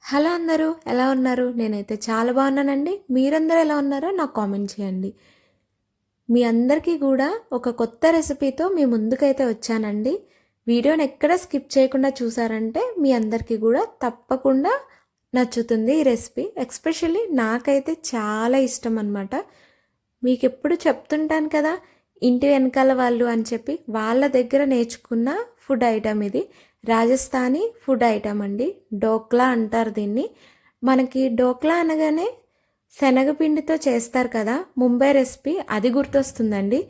Hello అందరూ ఎలా ఉన్నారు? నేనైతే చాలా బాగున్నానండి. మీరందరూ ఎలా ఉన్నారో నాకు కామెంట్ చేయండి. మీ అందరికీ కూడా ఒక కొత్త రెసిపీతో మీ ముందుకైతే వచ్చానండి. వీడియోని ఎక్కడ స్కిప్ చేయకుండా చూసారంటే మీ అందరికీ కూడా తప్పకుండా నచ్చుతుంది ఈ రెసిపీ. ఎస్పెషల్లీ నాకైతే చాలా ఇష్టం అనమాట. మీకు ఎప్పుడు చెప్తుంటాను కదా, ఇంటి వెనకాల వాళ్ళు అని చెప్పి వాళ్ళ దగ్గర నేర్చుకున్న ఫుడ్ ఐటమ్ ఇది. రాజస్థానీ ఫుడ్ ఐటమ్ అండి. డోక్లా అంటారు దీన్ని. మనకి డోక్లా అనగానే శనగపిండితో చేస్తారు కదా, ముంబై రెసిపీ అది గుర్తొస్తుందండి.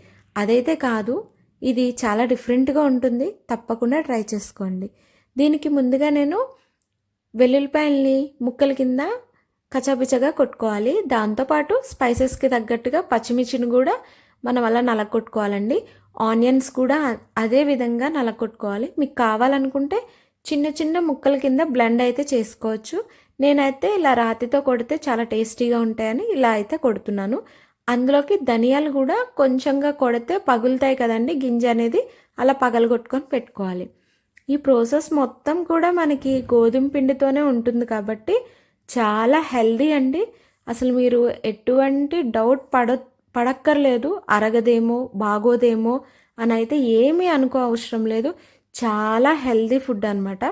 అదైతే కాదు, ఇది చాలా డిఫరెంట్గా ఉంటుంది. తప్పకుండా ట్రై చేసుకోండి. దీనికి ముందుగా నేను వెల్లుల్లిపాయల్ని ముక్కల కింద కచ్చాపిచ్చగా కొట్టుకోవాలి. దాంతోపాటు స్పైసెస్కి తగ్గట్టుగా పచ్చిమిర్చిని కూడా మనం అలా నలగొట్టుకోవాలండి. ఆనియన్స్ కూడా అదే విధంగా నలగొట్టుకోవాలి. మీకు కావాలనుకుంటే చిన్న చిన్న ముక్కల కింద బ్లెండ్ అయితే చేసుకోవచ్చు. నేనైతే ఇలా రాతితో కొడితే చాలా టేస్టీగా ఉంటాయని ఇలా అయితే కొడుతున్నాను. అందులోకి ధనియాలు కూడా కొంచెంగా కొడితే పగులుతాయి కదండి, గింజ అనేది అలా పగలగొట్టుకొని పెట్టుకోవాలి. ఈ ప్రాసెస్ మొత్తం కూడా మనకి గోధుమ పిండితోనే ఉంటుంది కాబట్టి చాలా హెల్దీ అండి. అసలు మీరు ఎటువంటి డౌట్ పడక్కర్లేదు, అరగదేమో బాగోదేమో అని అయితే ఏమీ అనుకో అవసరం లేదు. చాలా హెల్దీ ఫుడ్ అనమాట.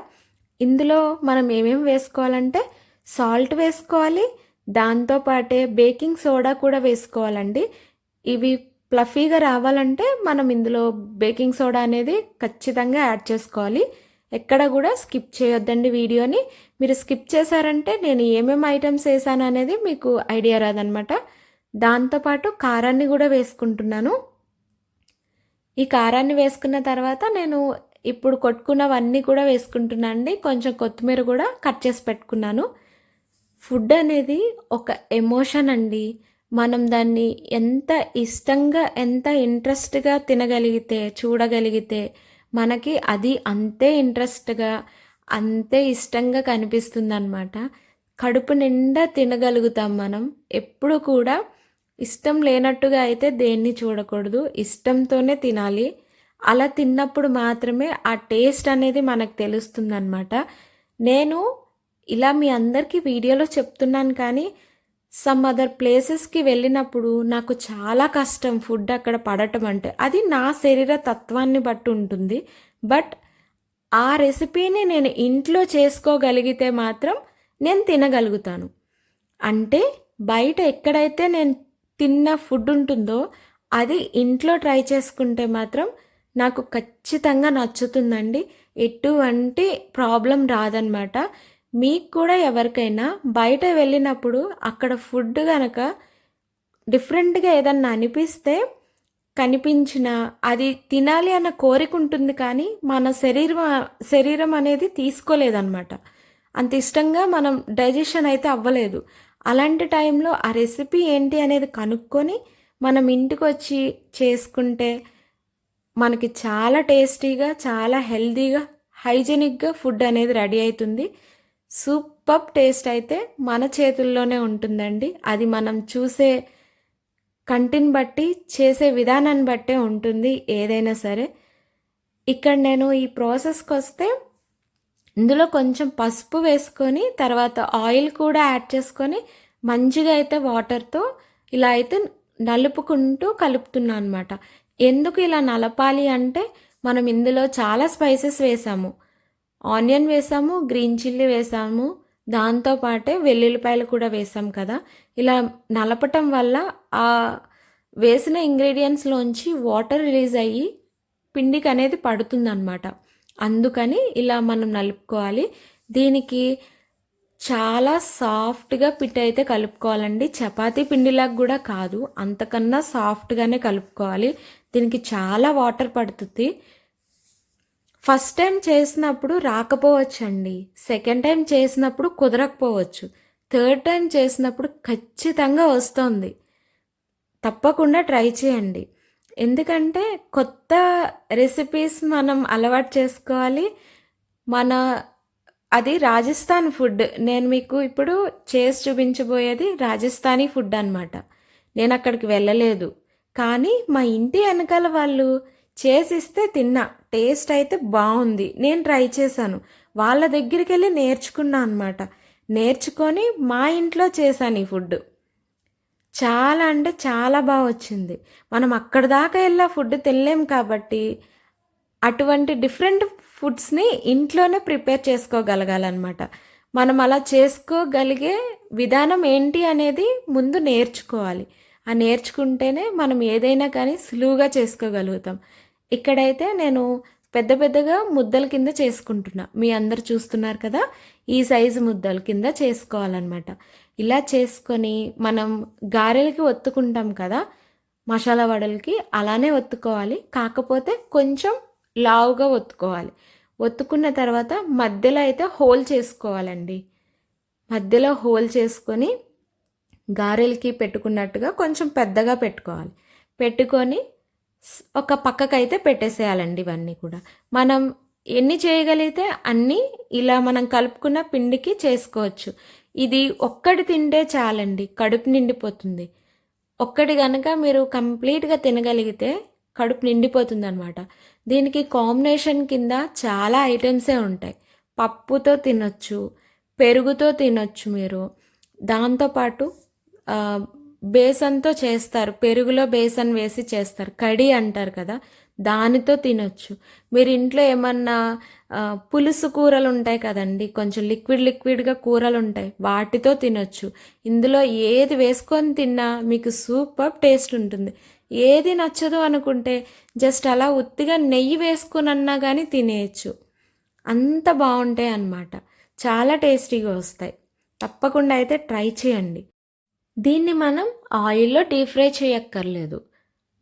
ఇందులో మనం ఏమేమి వేసుకోవాలంటే సాల్ట్ వేసుకోవాలి, దాంతోపాటే బేకింగ్ సోడా కూడా వేసుకోవాలండి. ఇవి ప్లఫీగా రావాలంటే మనం ఇందులో బేకింగ్ సోడా అనేది ఖచ్చితంగా యాడ్ చేసుకోవాలి. ఎక్కడ కూడా స్కిప్ చేయొద్దండి వీడియోని. మీరు స్కిప్ చేశారంటే నేను ఏమేమి ఐటమ్స్ వేసాను అనేది మీకు ఐడియా రాదనమాట. దాంతోపాటు కారాన్ని కూడా వేసుకుంటున్నాను. ఈ కారాన్ని వేసుకున్న తర్వాత నేను ఇప్పుడు కొట్టుకున్నవన్నీ కూడా వేసుకుంటున్నాను అండి. కొంచెం కొత్తిమీర కూడా కట్ చేసి పెట్టుకున్నాను. ఫుడ్ అనేది ఒక ఎమోషన్ అండి. మనం దాన్ని ఎంత ఇష్టంగా ఎంత ఇంట్రెస్ట్గా తినగలిగితే చూడగలిగితే మనకి అది అంతే ఇంట్రెస్ట్గా అంతే ఇష్టంగా కనిపిస్తుంది అన్నమాట. కడుపు నిండా తినగలుగుతాం మనం. ఎప్పుడు కూడా ఇష్టం లేనట్టుగా అయితే దేన్ని చూడకూడదు, ఇష్టంతోనే తినాలి. అలా తిన్నప్పుడు మాత్రమే ఆ టేస్ట్ అనేది మనకు తెలుస్తుంది అన్నమాట. నేను ఇలా మీ అందరికీ వీడియోలో చెప్తున్నాను, కానీ సమ్ అదర్ ప్లేసెస్కి వెళ్ళినప్పుడు నాకు చాలా కష్టం ఫుడ్ అక్కడ పడటం అంటే. అది నా శరీర తత్వాన్ని బట్టి ఉంటుంది. బట్ ఆ రెసిపీని నేను ఇంట్లో చేసుకోగలిగితే మాత్రం నేను తినగలుగుతాను. అంటే బయట ఎక్కడైతే నేను తిన్న ఫుడ్ ఉంటుందో అది ఇంట్లో ట్రై చేసుకుంటే మాత్రం నాకు ఖచ్చితంగా నచ్చుతుందండి. ఎటువంటి ప్రాబ్లం రాదనమాట. మీకు కూడా ఎవరికైనా బయట వెళ్ళినప్పుడు అక్కడ ఫుడ్ కనుక డిఫరెంట్గా ఏదన్నా అనిపిస్తే కనిపించిన అది తినాలి అన్న కోరిక ఉంటుంది, కానీ మన శరీరం అనేది తీసుకోలేదన్నమాట. అంత ఇష్టంగా మనం డైజెషన్ అయితే అవ్వలేదు. అలాంటి టైంలో ఆ రెసిపీ ఏంటి అనేది కనుక్కొని మనం ఇంటికి వచ్చి చేసుకుంటే మనకి చాలా టేస్టీగా చాలా హెల్తీగా హైజెనిక్గా ఫుడ్ అనేది రెడీ అవుతుంది. సూపర్ టేస్ట్ అయితే మన చేతుల్లోనే ఉంటుందండి. అది మనం చూసే కంటిని బట్టి చేసే విధానాన్ని బట్టే ఉంటుంది ఏదైనా సరే. ఇక్కడ నేను ఈ ప్రాసెస్కి వస్తే ఇందులో కొంచెం పసుపు వేసుకొని తర్వాత ఆయిల్ కూడా యాడ్ చేసుకొని మంచిగా అయితే వాటర్తో ఇలా అయితే నలుపుకుంటూ కలుపుతున్నాను అనమాట. ఎందుకు ఇలా నలపాలి అంటే మనం ఇందులో చాలా స్పైసెస్ వేసాము. ఆనియన్ వేసాము, గ్రీన్ చిల్లీ వేసాము, దాంతోపాటే వెల్లుల్లిపాయలు కూడా వేసాం కదా. ఇలా నలపటం వల్ల ఆ వేసిన ఇంగ్రీడియంట్స్లోంచి వాటర్ రిలీజ్ అయ్యి పిండికి అనేది పడుతుందన్నమాట. అందుకని ఇలా మనం నలుపుకోవాలి. దీనికి చాలా సాఫ్ట్గా పిట్టి అయితే కలుపుకోవాలండి. చపాతీ పిండిలాగా కూడా కాదు, అంతకన్నా సాఫ్ట్గానే కలుపుకోవాలి. దీనికి చాలా వాటర్ పడుతుంది. ఫస్ట్ టైం చేసినప్పుడు రాకపోవచ్చండి, సెకండ్ టైం చేసినప్పుడు కుదరకపోవచ్చు, థర్డ్ టైం చేసినప్పుడు ఖచ్చితంగా వస్తుంది. తప్పకుండా ట్రై చేయండి. ఎందుకంటే కొత్త రెసిపీస్ మనం అలవాటు చేసుకోవాలి. అది రాజస్థాన్ ఫుడ్. నేను మీకు ఇప్పుడు చేసి చూపించబోయేది రాజస్థానీ ఫుడ్ అనమాట. నేను అక్కడికి వెళ్ళలేదు, కానీ మా ఇంటి వెనకాల వాళ్ళు చేసిస్తే తిన్నా. టేస్ట్ అయితే బాగుంది. నేను ట్రై చేశాను, వాళ్ళ దగ్గరికి వెళ్ళి నేర్చుకున్నా అనమాట. నేర్చుకొని మా ఇంట్లో చేశాను ఈ ఫుడ్. చాలా అంటే చాలా బాగా వచ్చింది. మనం అక్కడి దాకా వెళ్ళి ఆ ఫుడ్ తినలేం కాబట్టి అటువంటి డిఫరెంట్ ఫుడ్స్ని ఇంట్లోనే ప్రిపేర్ చేసుకోగలగాలన్నమాట. మనం అలా చేసుకోగలిగే విధానం ఏంటి అనేది ముందు నేర్చుకోవాలి. ఆ నేర్చుకుంటేనే మనం ఏదైనా కానీ సులువుగా చేసుకోగలుగుతాం. ఇక్కడైతే నేను పెద్ద పెద్దగా ముద్దల కింద చేసుకుంటున్నా. మీ అందరు చూస్తున్నారు కదా, ఈ సైజు ముద్దల కింద చేసుకోవాలన్నమాట. ఇలా చేసుకొని మనం గారెలకి ఒత్తుకుంటాం కదా, మసాలా వడలకి అలానే ఒత్తుకోవాలి. కాకపోతే కొంచెం లావుగా ఒత్తుకోవాలి. ఒత్తుకున్న తర్వాత మధ్యలో అయితే హోల్ చేసుకోవాలండి. మధ్యలో హోల్ చేసుకొని గారెలకి పెట్టుకున్నట్టుగా కొంచెం పెద్దగా పెట్టుకోవాలి. పెట్టుకొని ఒక పక్కకైతే పెట్టేసేయాలండి. ఇవన్నీ కూడా మనం ఎన్ని చేయగలిగితే అన్నీ ఇలా మనం కలుపుకున్న పిండికి చేసుకోవచ్చు. ఇది ఒక్కటి తింటే చాలండి, కడుపు నిండిపోతుంది. ఒక్కటి కనుక మీరు కంప్లీట్గా తినగలిగితే కడుపు నిండిపోతుంది అనమాట. దీనికి కాంబినేషన్ కింద చాలా ఐటమ్సే ఉంటాయి. పప్పుతో తినొచ్చు, పెరుగుతో తినొచ్చు మీరు. దాంతోపాటు బేసన్తో చేస్తారు, పెరుగులో బేసన్ వేసి చేస్తారు, కడి అంటారు కదా, దానితో తినొచ్చు. మీరు ఇంట్లో ఏమన్నా పులుసు కూరలు ఉంటాయి కదండి, కొంచెం లిక్విడ్గా కూరలు ఉంటాయి, వాటితో తినొచ్చు. ఇందులో ఏది వేసుకొని తిన్నా మీకు సూపర్ టేస్ట్ ఉంటుంది. ఏది నచ్చదు అనుకుంటే జస్ట్ అలా ఉత్తిగా నెయ్యి వేసుకొని అన్నా కానీ తినేయచ్చు. అంత బాగుంటాయి అన్నమాట. చాలా టేస్టీగా వస్తాయి. తప్పకుండా అయితే ట్రై చేయండి. దీన్ని మనం ఆయిల్లో డీప్ ఫ్రై చేయక్కర్లేదు.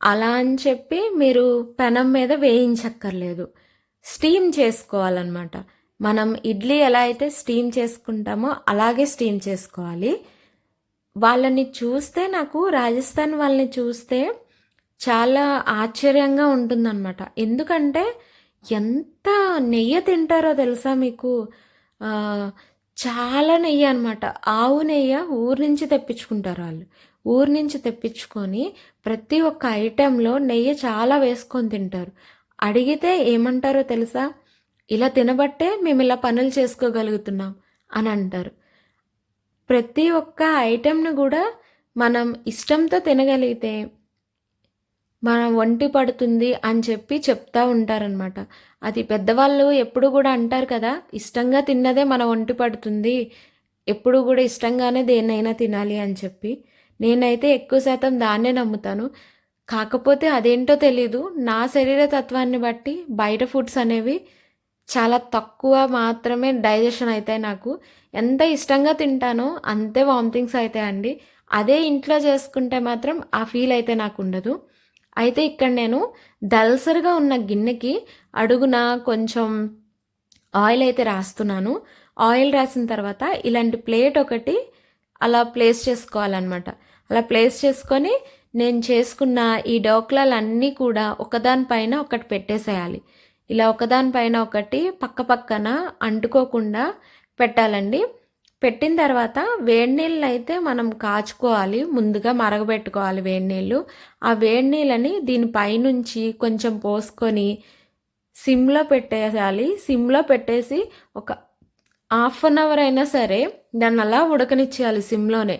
అలా అని చెప్పి మీరు పెనం మీద వేయించక్కర్లేదు. స్టీమ్ చేసుకోవాలన్నమాట. మనం ఇడ్లీ ఎలా అయితే స్టీమ్ చేసుకుంటామో అలాగే స్టీమ్ చేసుకోవాలి. వాళ్ళని చూస్తే, నాకు రాజస్థాన్ వాళ్ళని చూస్తే చాలా ఆశ్చర్యంగా ఉంటుందన్నమాట. ఎందుకంటే ఎంత నెయ్యి తింటారో తెలుసా మీకు. చాలా నెయ్యి అనమాట. ఆవు నెయ్యి ఊరు నుంచి తెప్పించుకుంటారు వాళ్ళు. ఊరు నుంచి తెప్పించుకొని ప్రతి ఒక్క ఐటెంలో నెయ్యి చాలా వేసుకొని తింటారు. అడిగితే ఏమంటారో తెలుసా, ఇలా తినబట్టే మేము ఇలా పనులు చేసుకోగలుగుతున్నాం అని అంటారు. ప్రతి ఒక్క ఐటెంను కూడా మనం ఇష్టంతో తినగలిగితే మన ఒంటి పడుతుంది అని చెప్పి చెప్తా ఉంటారనమాట. అది పెద్దవాళ్ళు ఎప్పుడు కూడా అంటారు కదా, ఇష్టంగా తిన్నదే మన ఒంటి పడుతుంది, ఎప్పుడు కూడా ఇష్టంగానే దేన్నైనా తినాలి అని చెప్పి. నేనైతే ఎక్కువ శాతం దాన్నే నమ్ముతాను. కాకపోతే అదేంటో తెలీదు, నా శరీర తత్వాన్ని బట్టి బయట ఫుడ్స్ అనేవి చాలా తక్కువ మాత్రమే డైజెషన్ అవుతాయి నాకు. ఎంత ఇష్టంగా తింటానో అంతే వామిటింగ్స్ అవుతాయండి. అదే ఇంట్లో చేసుకుంటే మాత్రం ఆ ఫీల్ అయితే నాకు ఉండదు. అయితే ఇక్కడ నేను దల్సరిగా ఉన్న గిన్నెకి అడుగున కొంచెం ఆయిల్ అయితే రాస్తున్నాను. ఆయిల్ రాసిన తర్వాత ఇలాంటి ప్లేట్ ఒకటి అలా ప్లేస్ చేసుకోవాలన్నమాట. అలా ప్లేస్ చేసుకొని నేను చేసుకున్న ఈ డోక్లాలన్నీ కూడా ఒకదానిపైన ఒకటి పెట్టేసేయాలి. ఇలా ఒకదానిపైన ఒకటి పక్క పక్కన అంటుకోకుండా పెట్టాలండి. పెట్టిన తర్వాత వేడి నీళ్ళు అయితే మనం కాచుకోవాలి, ముందుగా మరగబెట్టుకోవాలి వేడి నీళ్ళు. ఆ వేడి నీళ్ళని దీనిపైనుంచి కొంచెం పోసుకొని సిమ్లో పెట్టేయాలి. సిమ్లో పెట్టేసి ఒక హాఫ్ అన్ అవర్ అయినా సరే దాన్ని అలా ఉడకనిచ్చేయాలి. సిమ్లోనే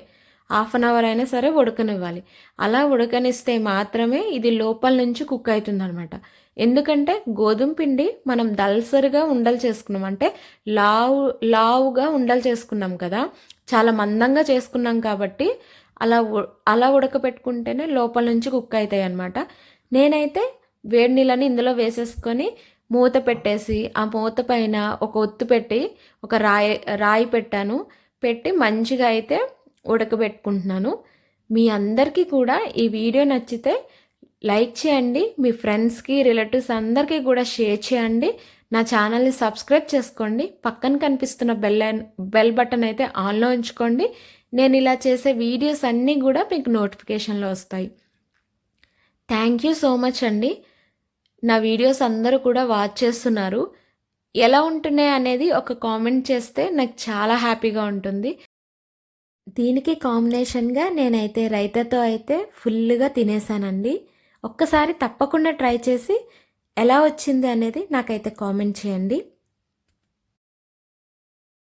హాఫ్ అన్ అవర్ అయినా సరే ఉడకనివ్వాలి. అలా ఉడకనిస్తే మాత్రమే ఇది లోపల నుంచి కుక్ అవుతుంది అనమాట. ఎందుకంటే గోధుమ పిండి మనం దల్సరిగా ఉండలు చేసుకున్నాం, అంటే లావుగా ఉండలు చేసుకున్నాం కదా, చాలా మందంగా చేసుకున్నాం కాబట్టి అలా ఉడకపెట్టుకుంటేనే లోపల నుంచి కుక్ అవుతాయి అన్నమాట. నేనైతే వేడి నీళ్ళని ఇందులో వేసేసుకొని మూత పెట్టేసి ఆ మూత పైన ఒక ఒత్తు పెట్టి ఒక రాయి పెట్టాను. పెట్టి మంచిగా అయితే ఉడకబెట్టుకుంటున్నాను. మీ అందరికీ కూడా ఈ వీడియో నచ్చితే లైక్ చేయండి, మీ ఫ్రెండ్స్కి రిలేటివ్స్ అందరికీ కూడా షేర్ చేయండి. నా ఛానల్ని సబ్స్క్రైబ్ చేసుకోండి. పక్కన కనిపిస్తున్న బెల్ బటన్ అయితే ఆన్లో ఉంచుకోండి. నేను ఇలా చేసే వీడియోస్ అన్నీ కూడా మీకు నోటిఫికేషన్లో వస్తాయి. థ్యాంక్ యూ సో మచ్ అండి. నా వీడియోస్ అందరూ కూడా వాచ్ చేస్తున్నారు. ఎలా ఉంటున్నాయి అనేది ఒక కామెంట్ చేస్తే నాకు చాలా హ్యాపీగా ఉంటుంది. దీనికి కాంబినేషన్గా నేనైతే రైతాతో అయితే ఫుల్గా తినేసానండి. ఒక్కసారి తప్పకుండా ట్రై చేసి ఎలా వచ్చింది అనేది నాకైతే కామెంట్ చేయండి.